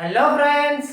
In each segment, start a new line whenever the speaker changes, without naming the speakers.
Hello friends,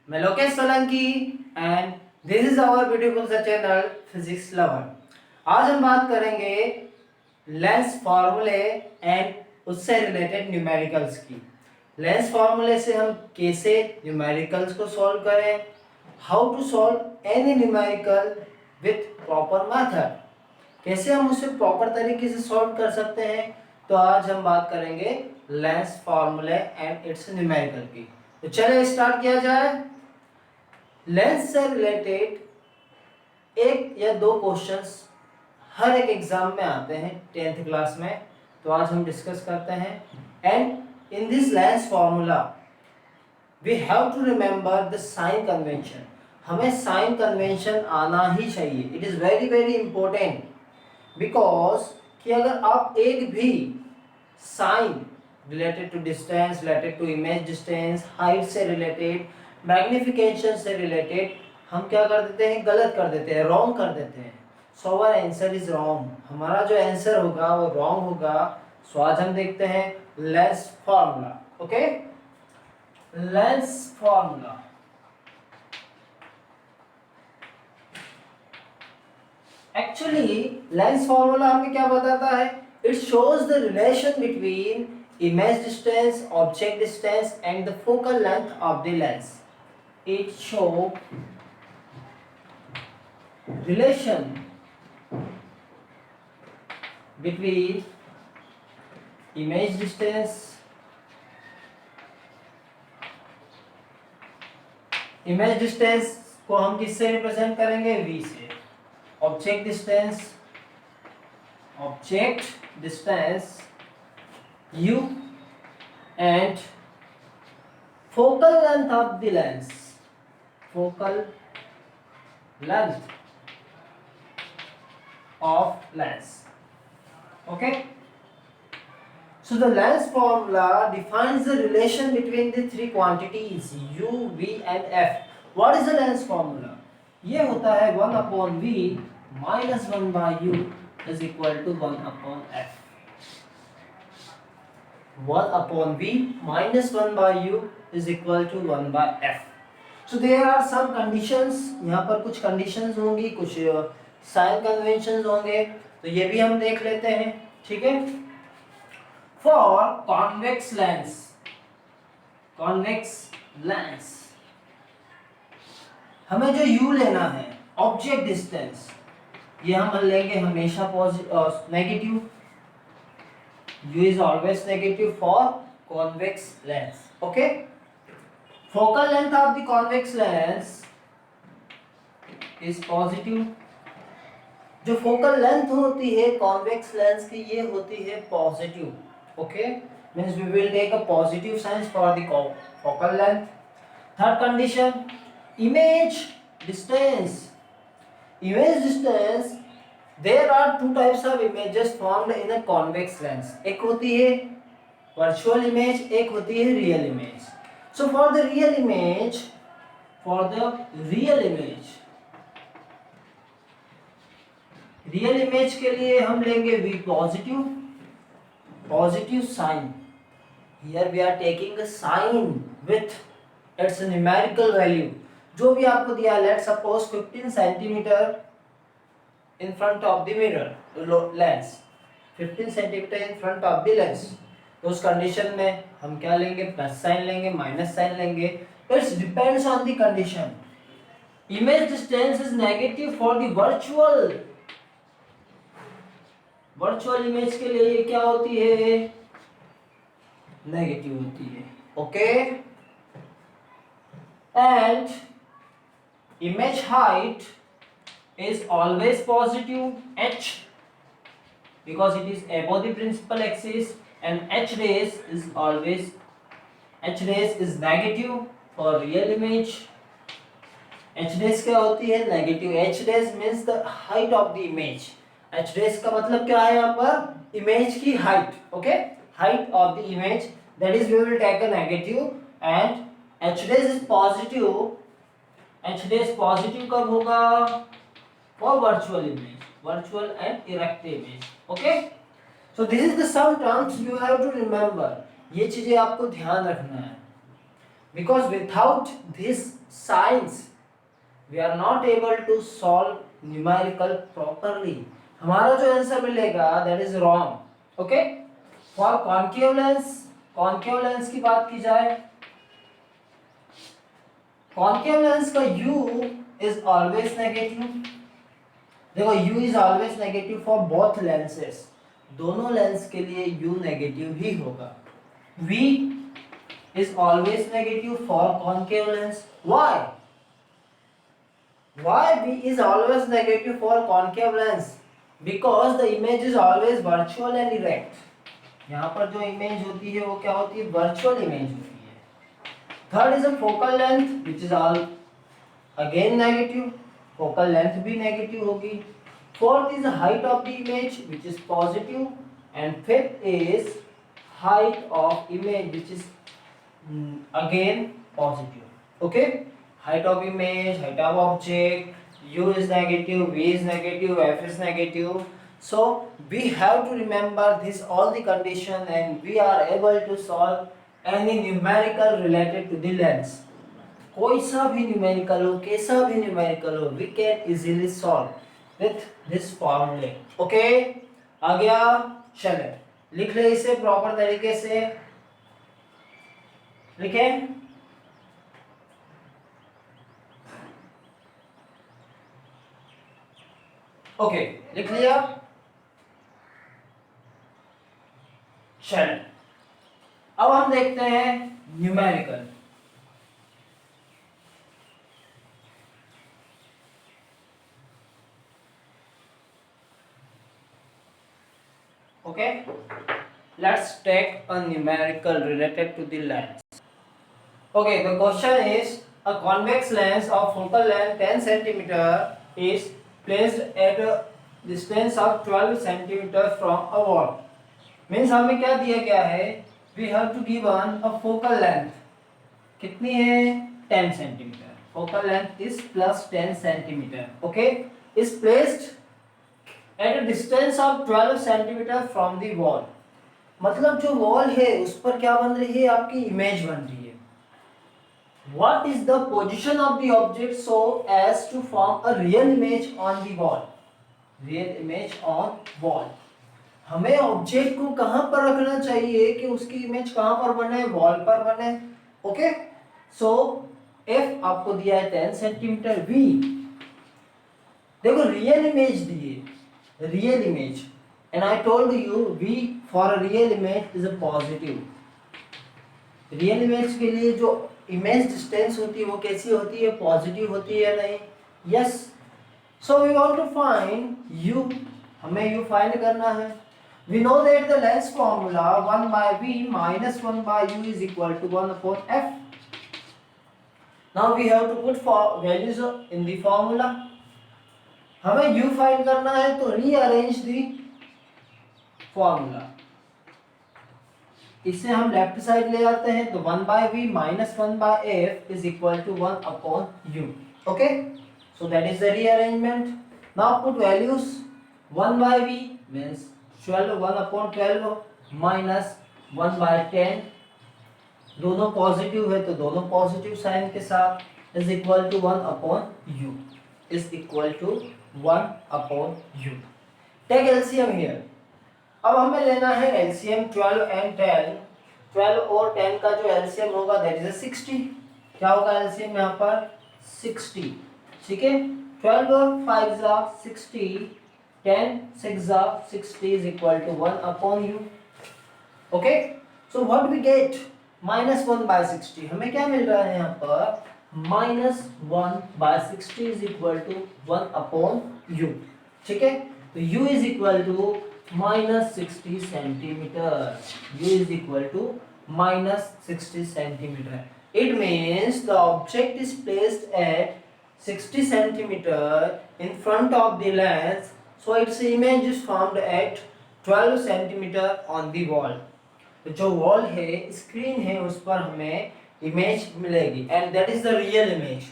मैं Lokesh Solanki and this is our beautiful सा channel physics lover. आज हम बात करेंगे लेंस फार्मूले एंड उससे रिलेटेड न्यूमेरिकल्स की। लेंस फार्मूले से हम कैसे न्यूमेरिकल्स को सॉल्व करें, how to solve any numerical with proper method, कैसे हम उसे प्रॉपर तरीके से सॉल्व कर सकते हैं। तो आज हम बात करेंगे लेंस फार्मूले एंड इट्स न्यूमेरिकल की। तो चलिए स्टार्ट किया जाए। लेंस से रिलेटेड एक या दो क्वेश्चंस हर एक एग्जाम में आते हैं 10th क्लास में, तो आज हम डिस्कस करते हैं। And in this lens formula we have to remember the sign convention. हमें साइन कन्वेंशन आना ही चाहिए, it is very very important. Because कि अगर आप एक भी sign related to distance, related to image distance, height से रिलेटेड, मैग्निफिकेशन से रिलेटेड हम क्या कर देते हैं, गलत कर देते हैं, रॉन्ग कर देते हैं। So our answer is wrong, हमारा जो आंसर होगा वो रॉन्ग होगा। सो आज हम देखते हैं lens formula. Okay, lens formula actually lens formula हमें क्या बताता है, it shows the relation between image distance, object distance and the focal length of the lens. It show relation between image distance, image distance को हम किससे represent करेंगे, v से। object distance u and focal length of the lens, focal length of lens. Okay, so the lens formula defines the relation between the three quantities u, v and f. What is the lens formula? ये होता है 1/v minus 1/u is equal to 1/f. 1/v minus 1/u is equal to 1/f. So there are some conditions, यहाँ पर कुछ conditions होंगी, कुछ sign conventions होंगे, तो ये भी हम देख लेते हैं। ठीक है, फॉर कॉन्वेक्स लेंस हमें जो u लेना है, ऑब्जेक्ट डिस्टेंस, ये हम लेंगे हमेशा negative. u is always negative for convex lens. Okay, focal length of the convex lens is positive. जो फोकल लेंथ होती है कॉन्वेक्स लेंस की, ये होती है positive. Okay, means we will take a positive science for the focal length. Third condition, image distance. there are two types of images formed in a convex lens. एक होती है virtual image, एक होती है real image. So for the real image के लिए हम लेंगे v positive sign. Here we are taking a sign with its numerical value. जो भी आपको दिया, let's suppose 15 centimeter in front of the mirror lens, 15 centimeter in front of the lens. तो उस कंडीशन में हम क्या लेंगे, प्लस साइन लेंगे, माइनस साइन लेंगे। It's depends on the condition. Image distance is negative for the virtual image के लिए ये क्या होती है, नेगेटिव होती है। Okay, and image height is always positive h, because it is above the principal axis, and h rays is negative for real image. h rays क्या होती है, negative. h rays means the height of the image. h rays का मतलब क्या है यहाँ पर, image की height. Okay, height of the image, that is we will take a negative, and h rays is positive। h rays positive कब होगा, for virtual and erect image. Okay, so this is the some terms you have to remember. ये चीजें आपको ध्यान रखना है। because without this science we are not able to solve numerical properly. हमारा जो आंसर मिलेगा that is wrong. Okay, for concave lens की बात की जाए, concave lens का u is always negative. देखो u is always negative for both lenses, दोनों लेंस के लिए u नेगेटिव ही होगा. v is always negative for concave lens. Why v is always negative for concave lens? Because the image is always virtual and erect. यहाँ पर जो image होती है वो क्या होती है? वर्चुअल इमेज होती है. Third is a focal length which is all again negative, focal length भी नेगेटिव होगी. Fourth is height of the image which is positive, and fifth is height of image which is again positive. Okay, height of image, height of object, u is negative, v is negative, f is negative. So we have to remember this all the condition and we are able to solve any numerical related to the lens. कोई सा भी numerical हो, कैसा भी numerical हो, we can easily solve with this formula. Okay, आ गया. चले लिख ले इसे प्रॉपर तरीके से. लिखें. ओके, लिख लिया. चल अब हम देखते हैं numerical. Okay, let's take a numerical related to the lens. Okay, the question is a convex lens of focal length 10 cm is placed at a distance of 12 cm from a wall. Means हमें क्या दिया गया है? We have to given a focal length. कितनी है? 10 cm. Focal length is plus 10 cm. Okay, is placed at a distance of 12 cm from the wall. मतलब जो wall है उस पर क्या बन रही है? आपकी इमेज बन रही है. What is the position of the object so as to form a real image on the wall? Real image on wall. हमें ऑब्जेक्ट को कहां पर रखना चाहिए कि उसकी इमेज कहां पर बने? वॉल पर बने. ओके, सो F आपको दिया है 10 सेंटीमीटर. V देखो रियल इमेज दिए, real image, and I told you V for a real image is a positive. Real image के लिए जो इमेज डिस्टेंस होती है वो कैसी होती है? पॉजिटिव होती है. नहीं? Yes. So we want to find u. हमें u फाइंड करना है. We know that the lens formula 1/v minus 1/u is equal to 1/f. Now we have to put values in the formula. हमें u find करना है तो rearrange the formula. इसे हम left side ले आते हैं तो 1/v minus 1/f is equal to 1/u. Okay, so that is the rearrangement. Now put values. 1/v means 12, 1/12 minus 1/10. दोनों पॉजिटिव है तो दोनों पॉजिटिव साइन के साथ is equal to 1/u. is equal to 1/u. Take LCM here. अब हमें लेना है एलसीएम 12 एंड 10. 12 और 10 का जो एलसीएम होगा दैट इज 60. क्या होगा एलसीएम यहाँ पर? 60. ठीक है, 12 5 जा 60, 10 6 जा 60 is equal to 1/u. Okay, so what we get? -1/60. हमें क्या मिल रहा है यहाँ पर? -1/60 is equal to 1/u. ठीक है, तो u is equal to -60 centimeter. u is equal to -60 centimeter. It means the object is placed at 60 centimeter in front of the lens, so its image is formed at 12 centimeter on the wall. तो जो wall है, screen है, उस पर हमें image मिलेगी and that is the real image.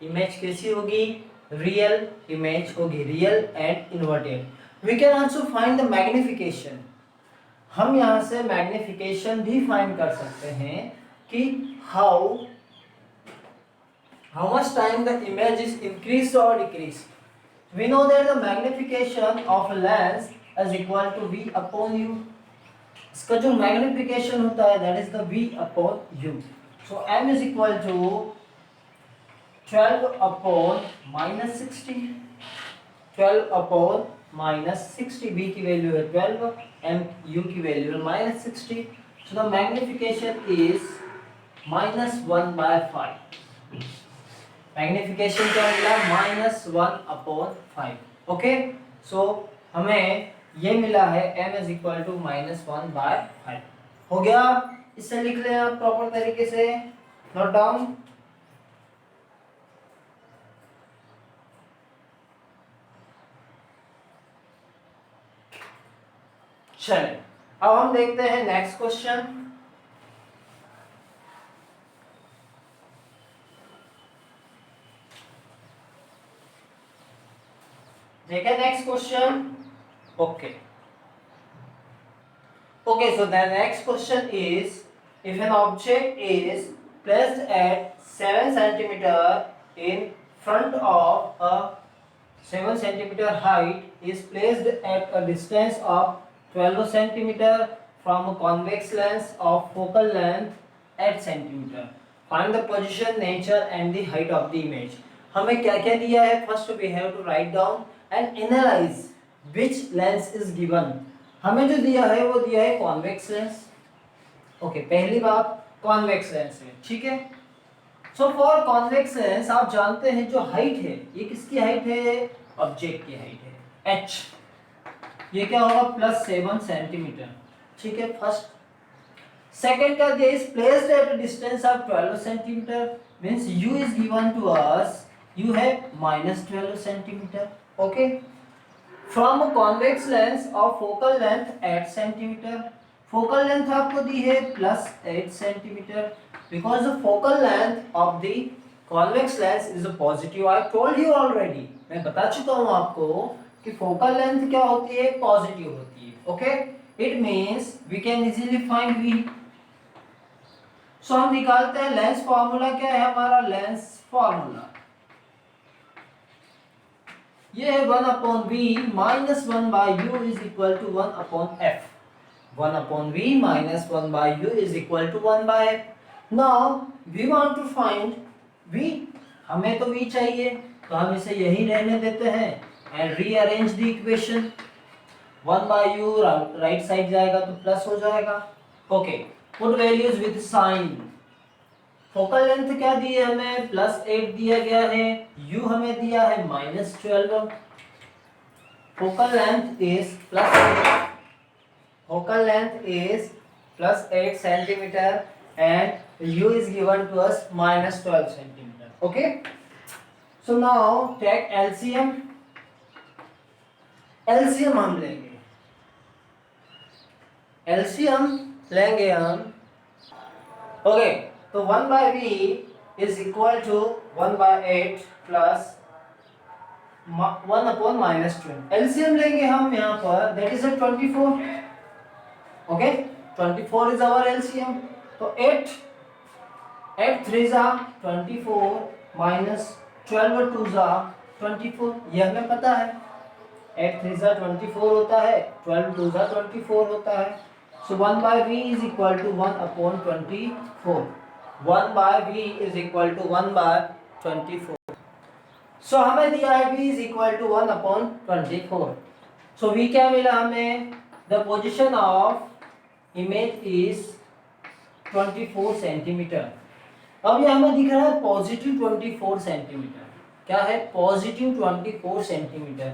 Image कैसी होगी? रियल इमेज होगी, real and inverted. We can also find the magnification. हम यहाँ से मैग्निफिकेशन भी फाइंड कर सकते हैं कि how how much time the image is increased or decreased. We know that the magnification of a lens is equal to V upon U. इसका जो मैग्निफिकेशन होता है that is the V upon U. So M is equal to 12 upon minus 60. 12 upon minus 60. V की value है 12, M U की value है minus 60. So the magnification is -1/5. Magnification क्या मिला -1/5. ओके, सो हमें ये मिला है m इज इक्वल टू -1/5. हो गया, इसे लिख लें आप प्रॉपर तरीके से, नोट डाउन. चलिए अब हम देखते हैं नेक्स्ट क्वेश्चन. देखिए next question. Okay, so the next question is, if an object is placed at 7 centimeter in front of a 7 centimeter height is placed at a distance of 12 centimeter from a convex lens of focal length 8 centimeter. Find the position, nature and the height of the image. हमें क्या क्या दिया है? First we have to write down and analyze which lens is given. हमें जो दिया है वो दिया है कॉन्वेक्स लेंस. ओके, पहली बात कॉन्वेक्स लेंस है, ठीक है. सो फॉर कॉन्वेक्स लेंस आप जानते हैं जो हाइट है, ये किसकी हाइट है? ऑब्जेक्ट की हाइट है h. ये क्या होगा? +7 सेंटीमीटर, ठीक है. फर्स्ट. सेकंड क्या दिया? Is placed at a distance of 12 centimetre, means u is given to us, u है -12 centimetre. Okay, from a convex lens of focal length 8 centimetre. Focal length आपको दी है +8 centimetre, because the focal length of the convex lens is a positive. I told you already, मैं बता चुका हूं आपको कि फोकल लेंथ क्या होती है? पॉजिटिव होती है. Okay, it means we can easily find v. So हम निकालते हैं लेंस फार्मूला. क्या है हमारा लेंस फार्मूला? ये है 1/v -1/u is equal to 1/f. 1/v -1/u is equal to 1/f. Now we want to find v. हमें तो v चाहिए, तो हम इसे यही रहने देते हैं and rearrange the equation. 1/u right side जाएगा तो प्लस हो जाएगा. Okay, put values with sign. Focal length क्या दी है हमें? +8 दिया गया है. u हमें दिया है -12. Focal length is +8 centimetre and u is given to us -12 centimeter. Okay, so now take LCM. LCM हम लेंगे. LCM लेंगे हम. ओके, तो 1/v is equal to 1/8 plus 1/-12. LCM लेंगे हम यहाँ पर, that is a 24. Okay, 24 is our LCM. तो 8 3s are 24 minus 12 2s are 24. ये हमें पता है. 8 3s are 24 होता है, 12 2s are 24 होता है. So 1/v is equal to 1/24. 1/v is equal to 1/24. So हमें दिया है v is equal to 1/24. So v क्या मिला हमें? The position of image is 24 centimetre. अब ये हमें दिख रहा है पॉजिटिव 24 सेंटीमीटर. क्या है? Positive 24 centimetre.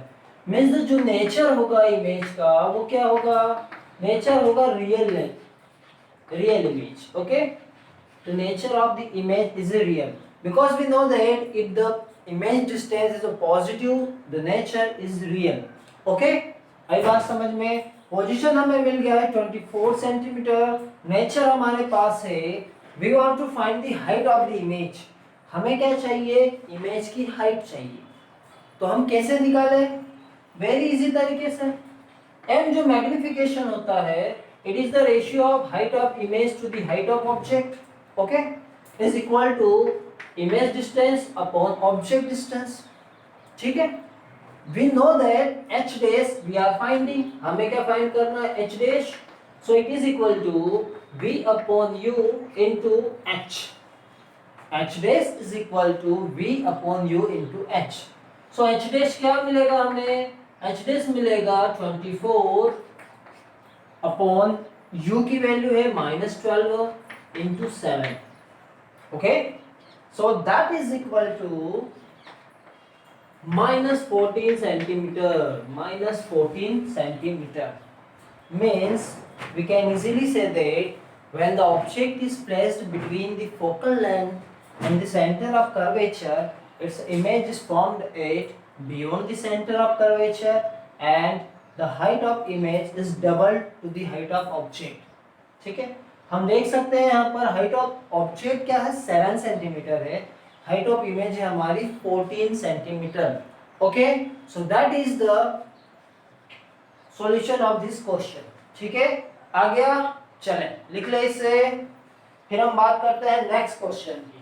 मीन्स जो नेचर होगा इमेज का वो क्या होगा? नेचर होगा real image. Okay, the nature of the image is real because we know that if the image distance is a positive, the nature is real. okay, आई बात समझ में? पोजीशन हमें मिल गया है 24 सेंटीमीटर. नेचर हमारे पास है. We want to find the height of the image. हमें क्या चाहिए? इमेज की हाइट चाहिए. तो हम कैसे निकालें? वेरी इजी तरीके से. m जो मैग्निफिकेशन होता है, it is the ratio of height of image to the height of object. Okay, is equal to image distance upon object distance, ठीक है। We know that h dash we are finding, हमें क्या find करना है, h dash, so it is equal to v upon u into h, h dash is equal to v upon u into h। So h dash क्या मिलेगा हमें, h dash मिलेगा 24 upon u की value है -12 into 7, okay. So that is equal to -14 centimetre, -14 centimetre means we can easily say that when the object is placed between the focal length and the center of curvature, its image is formed at beyond the center of curvature and the height of image is double to the height of object, ठीक है। हम देख सकते हैं यहाँ पर height of object क्या है, 7 सेंटीमीटर है, हाइट ऑफ इमेज है हमारी 14 centimetre, okay. So that is the solution of this question, ठीक है। आ गया, चलें लिख ले इसे, फिर हम बात करते हैं नेक्स्ट क्वेश्चन की।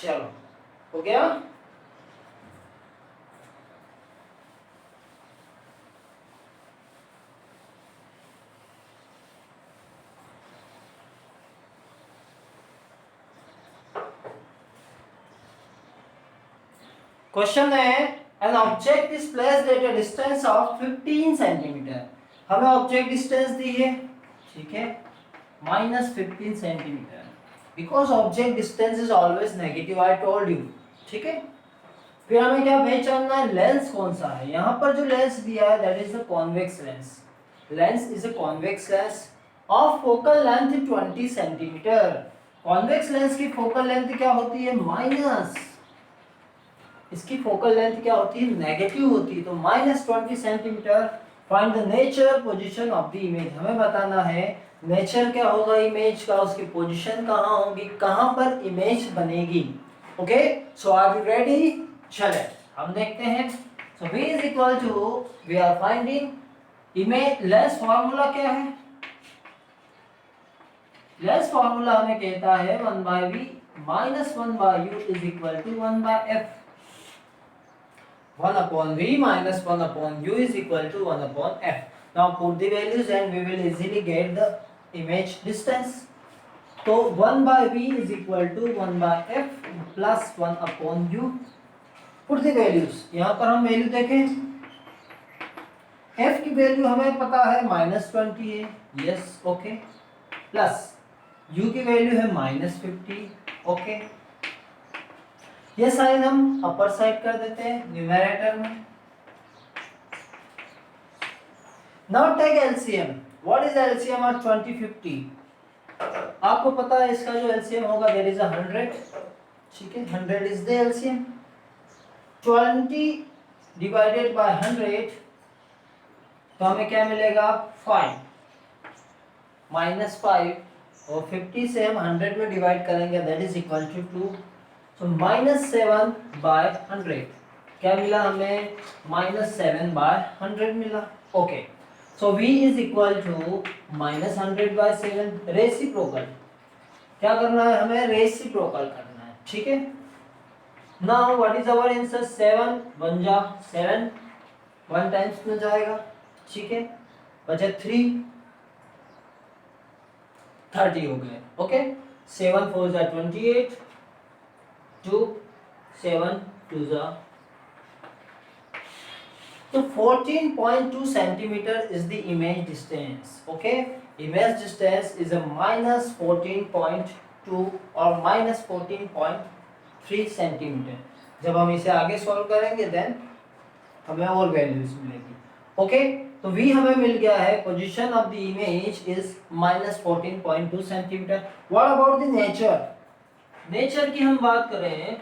चलो हो गया। क्वेश्चन है an object is placed at a distance of 15 centimetre, हमें ऑब्जेक्ट डिस्टेंस दी है, ठीक है, -15 centimetre, because object distance is always negative, I told you, ठीक है। फिर हमें क्या पहचानना है, लेंस कौन सा है, यहाँ पर जो लेंस दिया है that is the convex lens, lens is a convex lens of focal length 20 centimetre. Convex lens की फोकल लेंथ क्या होती है, माइनस, इसकी फोकल लेंथ क्या होती है, नेगेटिव होती है, तो -20 centimetre. Find the nature position of the image, हमें बताना है नेचर क्या होगा इमेज का, उसकी पोजीशन कहाँ होगी, कहाँ पर इमेज बनेगी, okay. So are you ready, चले हम देखते हैं। So v is equal to, we are finding image, lens formula क्या है, लेंस फार्मूला हमें कहता है 1/v - 1/u is equal to 1/f, 1 upon v minus 1 upon u is equal to 1 upon f. Now put the values and we will easily get the image distance. So 1 by v is equal to 1 by f plus 1 upon u. Put the values. यहाँ पर हम value देखें, f की value हमें पता है -20 है, yes okay, plus u की वैल्यू है -50, ओके। ये साइन हम अपर साइड कर देते हैं न्यूमरेटर में। Now take LCM, what is LCM of 20 50, आपको पता है इसका जो एलसीएम होगा दैट इज 100, ठीक है, 100 is the LCM. 20 divided by 100, तो हमें क्या मिलेगा, 5 -5, और 50 से हम 100 में डिवाइड करेंगे दैट इज इक्वल टू 2, तो -7 बाय 100 क्या मिला हमें, -7/100 मिला, okay. So v is equal to -100 by 7, reciprocal, क्या करना है हमें, रेसिप्रोकल करना है, ठीक है। Now what is our answer, 7 1 जा 7, 1 टाइम्स में जाएगा, ठीक है, बचा 3 30 हो गए, ओके। 7 4 जा 28, 2 7 2 जा, तो 14.2 centimetre is the image distance, okay. Image distance is a -14.2 और -14.3 सेंटीमीटर। जब हम इसे आगे सॉल्व करेंगे देन हमें और वैल्यूज मिलेगी, ओके। तो v हमें मिल गया है, position of the image is -14.2 centimetre. What about the nature, nature की हम बात करें,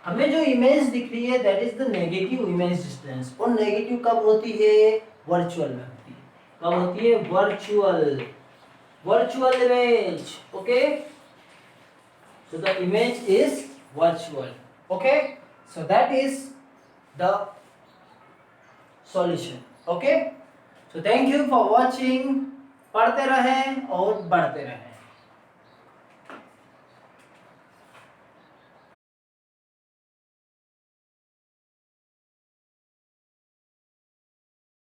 हमें जो इमेज दिख रही है that is the negative image distance, और नेगेटिव कब होती है, वर्चुअल में होती है, कब होती है, virtual, virtual image, okay. So the image is virtual, okay. So that is the solution, okay. So thank you for watching. पढ़ते रहें और बढ़ते रहें।